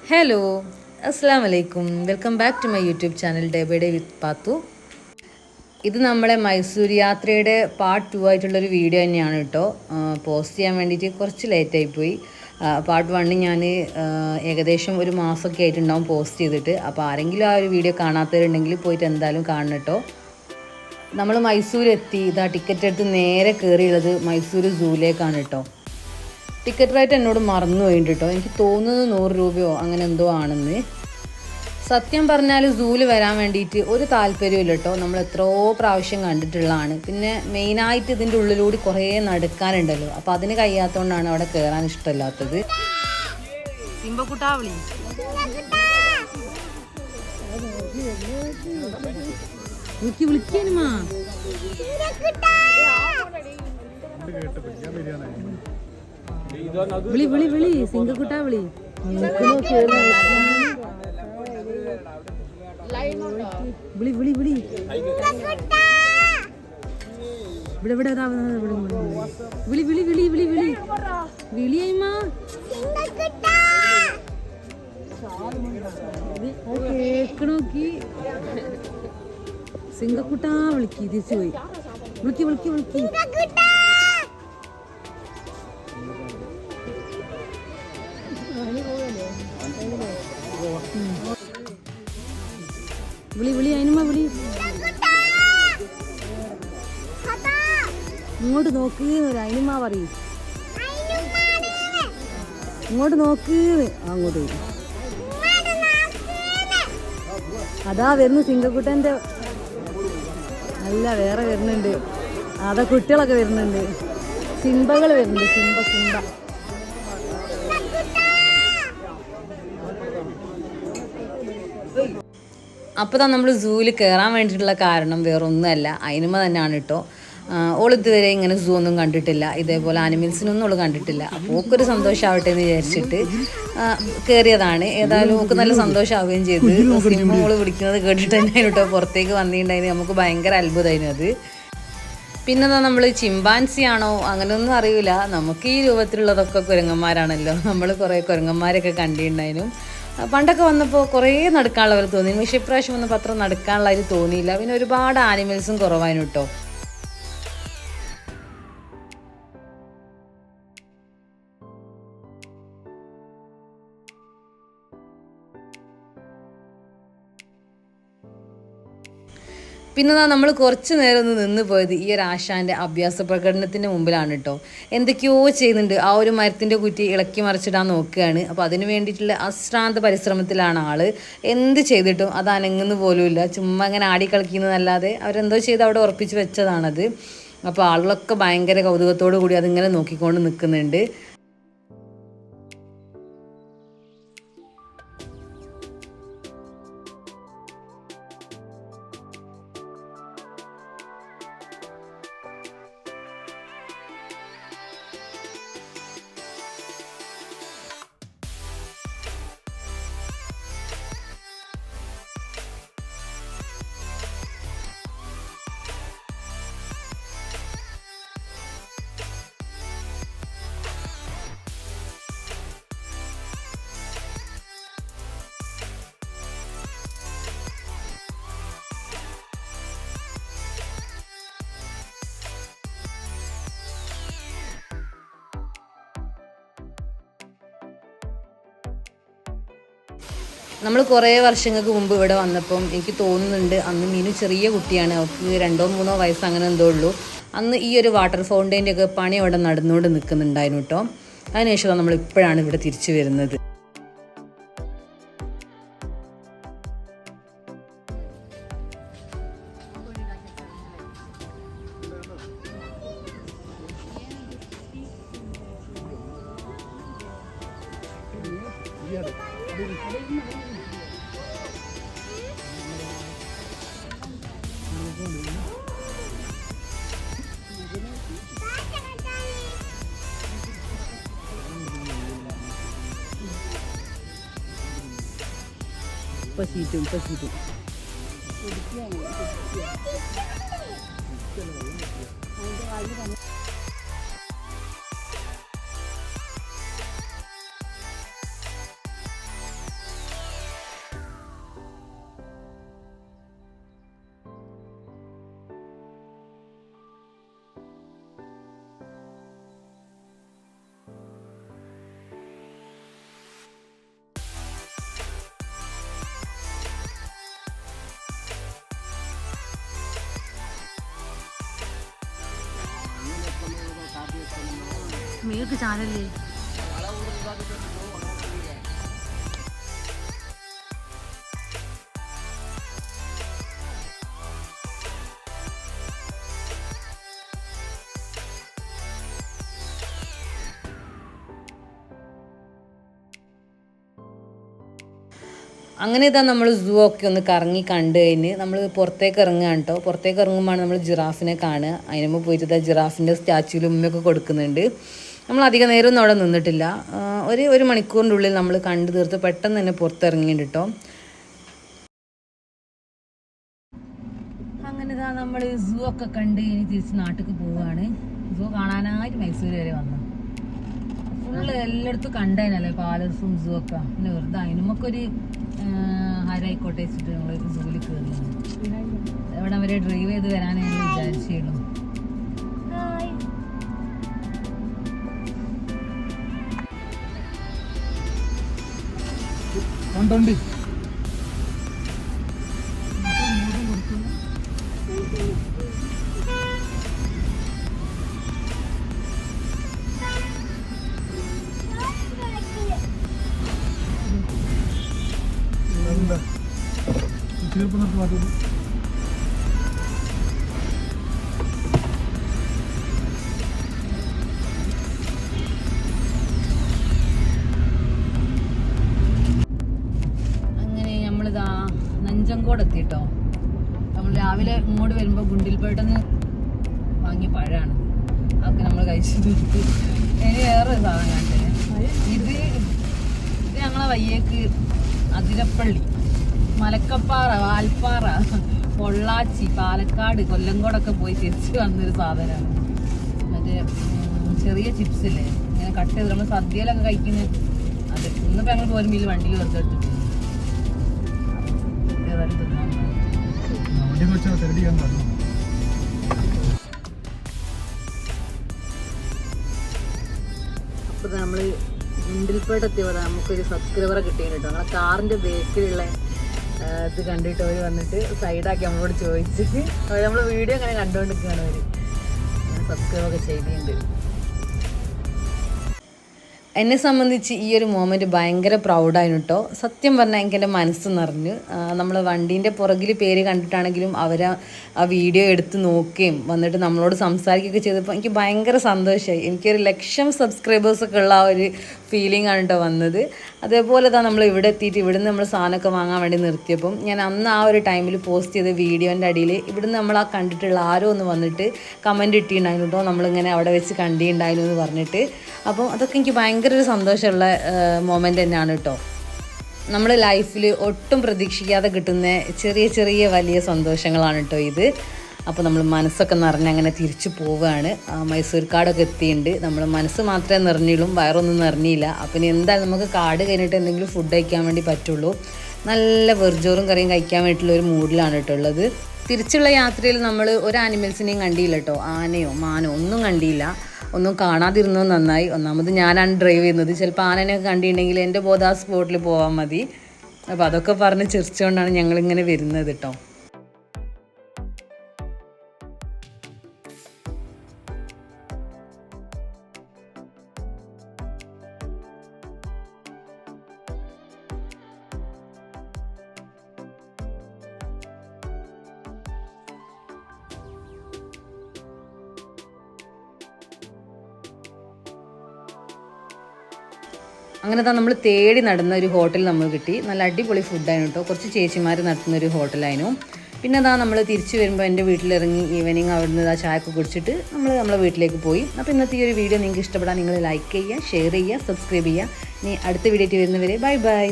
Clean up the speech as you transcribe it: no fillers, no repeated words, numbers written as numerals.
Hello, അസ്സാം വലൈക്കും. Welcome back to my YouTube channel day by day with Pathu. ഇത് നമ്മളെ മൈസൂർ യാത്രയുടെ പാർട്ട് 2 ആയിട്ടുള്ളൊരു വീഡിയോ തന്നെയാണ് കേട്ടോ. പോസ്റ്റ് ചെയ്യാൻ വേണ്ടിയിട്ട് കുറച്ച് ലേറ്റായിപ്പോയി. പാർട്ട് 1 ഞാൻ ഏകദേശം ഒരു മാസമൊക്കെ ആയിട്ടുണ്ടാവും പോസ്റ്റ് ചെയ്തിട്ട്. അപ്പോൾ ആരെങ്കിലും ആ ഒരു വീഡിയോ കാണാത്തവരുണ്ടെങ്കിൽ പോയിട്ട് എന്തായാലും കാണണം കേട്ടോ. നമ്മൾ മൈസൂർ എത്തി. ഇതാ ടിക്കറ്റ് എടുത്ത് നേരെ കയറിയുള്ളത് മൈസൂർ സൂവിലേക്കാണ് കേട്ടോ. ടിക്കറ്റ് റേറ്റ് എന്നോട് മറന്നു പോയിട്ട് കേട്ടോ. എനിക്ക് തോന്നുന്നത് 100 രൂപയോ അങ്ങനെ എന്തോ ആണെന്ന്. സത്യം പറഞ്ഞാൽ സൂവിൽ വരാൻ വേണ്ടിയിട്ട് ഒരു താല്പര്യമില്ല കേട്ടോ. നമ്മൾ എത്രയോ പ്രാവശ്യം കണ്ടിട്ടുള്ളതാണ്. പിന്നെ മെയിനായിട്ട് ഇതിൻ്റെ ഉള്ളിലൂടെ കുറേ നടക്കാനുണ്ടല്ലോ, അപ്പോൾ അതിന് കഴിയാത്തതുകൊണ്ടാണ് അവിടെ കയറാൻ ഇഷ്ടമല്ലാത്തത്. വിളി വിളി വിളി സിംഗക്കുട്ടാ വിളി. വിളി വിളി വിളി ഇവിടെ ഇവിടെ വിളി വിളി വിളി വിളി വിളി വിളിയമ്മ കേക്കണോക്കി. സിംഗക്കുട്ടാ വിളിക്ക്. തിരിച്ചു പോയി വിളിക്ക് വിളിക്ക് വിളിക്ക്. വിളി വിളി അതിനുമ്മ വിളി. ഇങ്ങോട്ട് നോക്ക് അതിനുമ്മ പറയും. ഇങ്ങോട്ട് നോക്ക്. അങ്ങോട്ട് അതാ വരുന്നു സിംഗക്കുട്ടൻ്റെ. അല്ല വേറെ വരുന്നുണ്ട്. അതാ കുട്ടികളൊക്കെ വരുന്നുണ്ട്. സിംബകൾ വരുന്നുണ്ട്. Simba Simba. അപ്പോൾ തന്നെ നമ്മൾ സൂവിൽ കയറാൻ വേണ്ടിയിട്ടുള്ള കാരണം വേറെ ഒന്നുമല്ല, അതിനുമ തന്നെയാണ് കേട്ടോ. ഓൾ ഇതുവരെ ഇങ്ങനെ സൂ ഒന്നും കണ്ടിട്ടില്ല, ഇതേപോലെ ആനിമൽസിനൊന്നും ഓൾ കണ്ടിട്ടില്ല. അപ്പോൾ ഓക്കൊരു സന്തോഷമാവട്ടെ എന്ന് വിചാരിച്ചിട്ട് കയറിയതാണ്. ഏതായാലും ഓക്ക് നല്ല സന്തോഷമാവുകയും ചെയ്തു. സിംഹം ഓൾ വിളിക്കുന്നത് കേട്ടിട്ട് തന്നെയാണ് കേട്ടോ പുറത്തേക്ക് വന്നിട്ടുണ്ടായിരുന്നു. നമുക്ക് ഭയങ്കര അത്ഭുതമായിരുന്നു അത്. പിന്നെ നമ്മൾ ചിമ്പാൻസി ആണോ അങ്ങനെയൊന്നും അറിയില്ല. നമുക്ക് ഈ രൂപത്തിലുള്ളതൊക്കെ കുരങ്ങന്മാരാണല്ലോ. നമ്മൾ കുറേ കുരങ്ങന്മാരൊക്കെ കണ്ടിട്ടുണ്ടായിരുന്നു. പണ്ടൊക്കെ വന്നപ്പോൾ കുറേ നടക്കാനുള്ള പോലെ തോന്നി. പക്ഷേ ഇപ്രാവശ്യം വന്നപ്പോൾ അത്ര നടക്കാനുള്ളതായിട്ട് തോന്നിയില്ല. പിന്നെ ഒരുപാട് ആനിമൽസും കുറവായിരുന്നു കേട്ടോ. പിന്നെ നമ്മൾ കുറച്ച് നേരം ഒന്ന് നിന്ന് പോയത് ഈ ഒരു ആശാൻ്റെ അഭ്യാസ പ്രകടനത്തിൻ്റെ മുമ്പിലാണ് കേട്ടോ. എന്തൊക്കെയോ ചെയ്യുന്നുണ്ട്. ആ ഒരു മരത്തിൻ്റെ കുറ്റി ഇളക്കി മറിച്ചിടാൻ നോക്കുകയാണ്. അപ്പോൾ അതിന് വേണ്ടിയിട്ടുള്ള അശ്രാന്ത പരിശ്രമത്തിലാണ് ആൾ. എന്ത് ചെയ്തിട്ടും അത് അനങ്ങുന്നു പോലുമില്ല. ചുമ്മാ ഇങ്ങനെ ആടി കളിക്കുന്നതല്ലാതെ അവരെന്തോ ചെയ്ത് അവിടെ ഉറപ്പിച്ച് വെച്ചതാണത്. അപ്പോൾ ആളുകളൊക്കെ ഭയങ്കര കൗതുകത്തോടു കൂടി അതിങ്ങനെ നോക്കിക്കൊണ്ട് നിൽക്കുന്നുണ്ട്. നമ്മൾ കുറേ വർഷങ്ങൾക്ക് മുമ്പ് ഇവിടെ വന്നപ്പം എനിക്ക് തോന്നുന്നുണ്ട് അന്ന് മീനു ചെറിയ കുട്ടിയാണ്. അവൾക്ക് 2-3 വയസ്സ് അങ്ങനെ എന്തോ ഉള്ളൂ. അന്ന് ഈ ഒരു വാട്ടർ ഫൗണ്ടൈൻ്റെ ഒക്കെ പണി അവിടെ നടന്നുകൊണ്ട് നിൽക്കുന്നുണ്ടായിരുന്നു കേട്ടോ. അതിനുശേഷം നമ്മൾ ഇപ്പോഴാണ് ഇവിടെ തിരിച്ചു വരുന്നത്. Pasito, pasito. മേൽക്ക് ചാനല്ലേ. അങ്ങനെ ഇതാ നമ്മൾ സൂ ഒക്കെ ഒന്ന് കറങ്ങി കണ്ടു കഴിഞ്ഞ് നമ്മൾ പുറത്തേക്ക് ഇറങ്ങുകയാണ് കേട്ടോ. പുറത്തേക്ക് ഇറങ്ങുമ്പോഴാണ് നമ്മൾ ജിറാഫിനെ കാണുക. അതിനുമ്പ് പോയിട്ട് ഇതാ ജിറാഫിൻ്റെ സ്റ്റാച്യൂവിൽ ഉമ്മയൊക്കെ കൊടുക്കുന്നുണ്ട്. നമ്മൾ അധികം നേരമൊന്നും അവിടെ നിന്നിട്ടില്ല. ഒരു മണിക്കൂറിൻ്റെ ഉള്ളിൽ നമ്മൾ കണ്ടു തീർത്ത് പെട്ടെന്ന് തന്നെ പുറത്തിറങ്ങിയിട്ട് കേട്ടോ. അങ്ങനെ ഇതാ നമ്മൾ സൂ ഒക്കെ കണ്ട് ഇനി തിരിച്ച് നാട്ടിലേക്ക് പോവുകയാണ്. സൂ കാണാനായിട്ട് മൈസൂർ വരെ വന്നു. ഫുള്ള് എല്ലായിടത്തും കണ്ടതിനല്ലേ പാലസും സൂ ഒക്കെ. പിന്നെ വെറുതെ അതിനുമൊക്കൊരു ഹരായിക്കോട്ടെ വെച്ചിട്ട് ഞങ്ങൾ സൂവിൽ കയറുന്നു. എവിടെ അവരെ ഡ്രൈവ് ചെയ്ത് വരാനേ ഞങ്ങൾ വിചാരിച്ചുള്ളൂ. അങ്ങനെ നമ്മളിതാ നഞ്ചങ്കോട് എത്തിട്ടോ. നമ്മൾ രാവിലെ ഇങ്ങോട്ട് വരുമ്പോൾ ഗുണ്ടിൽപേട്ടെന്ന് വാങ്ങിയ പഴമാണ്. അതൊക്കെ നമ്മൾ കഴിച്ചിട്ട് ഇനി വേറൊരു സാധനം കണ്ടേ. ഇത് ഞങ്ങളെ വയ്യേക്ക് അതിരപ്പള്ളി, മലക്കപ്പാറ, വാൽപ്പാറ, പൊള്ളാച്ചി, പാലക്കാട്, കൊല്ലങ്കോടൊക്കെ പോയി തിരിച്ച് വന്നൊരു സാധനമാണ്. മറ്റേ ചെറിയ ചിപ്സ് ഇല്ലേ, ഇങ്ങനെ കട്ട് ചെയ്ത് നമ്മൾ സദ്യയിലൊക്കെ കഴിക്കുന്നത്. അത് ഇന്നിപ്പോൾ ഞങ്ങൾ പോരുമ്പോൾ ഈ വണ്ടിയിൽ വെറുതെ എടുത്തിട്ട് അപ്പോൾ നമ്മൾ ഗുണ്ടിൽപേട്ട് എത്തിയപ്പോൾ നമുക്കൊരു സബ്സ്ക്രൈബറെ കിട്ടിയാണ് കേട്ടോ. നമ്മളെ കാറിൻ്റെ ബേക്കിലുള്ള ഇത് കണ്ടിട്ട് അവർ വന്നിട്ട് സൈഡാക്കി നമ്മളോട് ചോദിച്ച് അവർ നമ്മൾ വീഡിയോ അങ്ങനെ കണ്ടുകൊണ്ടിരിക്കുകയാണ്. അവർ സബ്സ്ക്രൈബൊക്കെ ചെയ്തിട്ടുണ്ട്. എന്നെ സംബന്ധിച്ച് ഈ ഒരു മൊമെൻറ്റ് ഭയങ്കര പ്രൗഡായിരുന്നു കേട്ടോ. സത്യം പറഞ്ഞാൽ എനിക്ക് എൻ്റെ മനസ്സ് നിറഞ്ഞു. നമ്മൾ വണ്ടീൻ്റെ പുറകിൽ പേര് കണ്ടിട്ടാണെങ്കിലും അവർ ആ വീഡിയോ എടുത്ത് നോക്കുകയും വന്നിട്ട് നമ്മളോട് സംസാരിക്കുകയൊക്കെ ചെയ്തപ്പോൾ എനിക്ക് ഭയങ്കര സന്തോഷമായി. എനിക്കൊരു 1,00,000 സബ്സ്ക്രൈബേഴ്സൊക്കെ ഉള്ള ആ ഒരു ഫീലിംഗ് ആണ് കേട്ടോ വന്നത്. അതേപോലെ തന്നെ നമ്മൾ ഇവിടെ എത്തിയിട്ട് ഇവിടുന്ന് നമ്മൾ സാധനമൊക്കെ വാങ്ങാൻ വേണ്ടി നിർത്തിയപ്പം ഞാൻ അന്ന് ആ ഒരു ടൈമിൽ പോസ്റ്റ് ചെയ്ത വീഡിയോൻ്റെ അടിയിൽ ഇവിടുന്ന് നമ്മൾ ആ കണ്ടിട്ടുള്ള ആരോ ഒന്ന് വന്നിട്ട് കമൻറ്റ് ഇട്ടിട്ടുണ്ടായിരുന്നു കേട്ടോ. നമ്മളിങ്ങനെ അവിടെ വെച്ച് കണ്ടിട്ടുണ്ടായിരുന്നു എന്ന് പറഞ്ഞിട്ട്. അപ്പം അതൊക്കെ എനിക്ക് ഭയങ്കര ഒരു സന്തോഷമുള്ള മൊമെൻ്റ് തന്നെയാണ് കേട്ടോ. നമ്മൾ ലൈഫിൽ ഒട്ടും പ്രതീക്ഷിക്കാതെ കിട്ടുന്ന ചെറിയ ചെറിയ വലിയ സന്തോഷങ്ങളാണ് കേട്ടോ ഇത്. അപ്പോൾ നമ്മൾ മനസ്സൊക്കെ നിറഞ്ഞ് അങ്ങനെ തിരിച്ചു പോവുകയാണ്. മൈസൂർ കാടൊക്കെ എത്തിയിട്ടുണ്ട്. നമ്മൾ മനസ്സ് മാത്രമേ നിറഞ്ഞുള്ളൂ, വയറൊന്നും നിറഞ്ഞില്ല. അപ്പം ഇനി എന്തായാലും നമുക്ക് കാട് കഴിഞ്ഞിട്ട് എന്തെങ്കിലും ഫുഡ് കഴിക്കാൻ വേണ്ടി പറ്റുള്ളൂ. നല്ല വെറുചോറും കറിയും കഴിക്കാൻ വേണ്ടിയിട്ടുള്ള ഒരു മൂഡിലാണ് കേട്ടോ ഉള്ളത്. തിരിച്ചുള്ള യാത്രയിൽ നമ്മൾ ഒരു ആനിമൽസിനെയും കണ്ടില്ല കേട്ടോ. ആനയോ മാനോ ഒന്നും കണ്ടില്ല. ഒന്നും കാണാതിരുന്നത് നന്നായി. ഒന്നാമത് ഞാനാണ് ഡ്രൈവ് ചെയ്യുന്നത്. ചിലപ്പോൾ ആനനെയൊക്കെ കണ്ടിട്ടുണ്ടെങ്കിൽ എൻ്റെ ബോധം ആ സ്പോട്ടിൽ പോകാൻ മതി. അപ്പോൾ അതൊക്കെ പറഞ്ഞ് ചിരിച്ചുകൊണ്ടാണ് ഞങ്ങളിങ്ങനെ വരുന്നത് കേട്ടോ. അങ്ങനെ തന്നെ നമ്മൾ തേടി നടന്ന ഒരു ഹോട്ടൽ നമുക്ക് കിട്ടി. നല്ല അടിപൊളി ഫുഡായിരുന്നു കേട്ടോ. കുറച്ച് ചേച്ചിമാർ നടത്തുന്ന ഒരു ഹോട്ടലായിരുന്നു. പിന്നെ അതാ നമ്മൾ തിരിച്ചു വരുമ്പോൾ എൻ്റെ വീട്ടിലിറങ്ങി ഈവനിങ് അവിടുന്ന് ആ ചായയൊക്കെ കുടിച്ചിട്ട് നമ്മളെ വീട്ടിലേക്ക് പോയി. അപ്പോൾ ഇന്നത്തെ ഈ ഒരു വീഡിയോ നിങ്ങൾക്ക് ഇഷ്ടപ്പെടാൻ നിങ്ങൾ ലൈക്ക് ചെയ്യുക, ഷെയർ ചെയ്യുക, സബ്സ്ക്രൈബ് ചെയ്യുക. ഇനി അടുത്ത വീഡിയോ വരുന്നവരെ ബൈ ബൈ.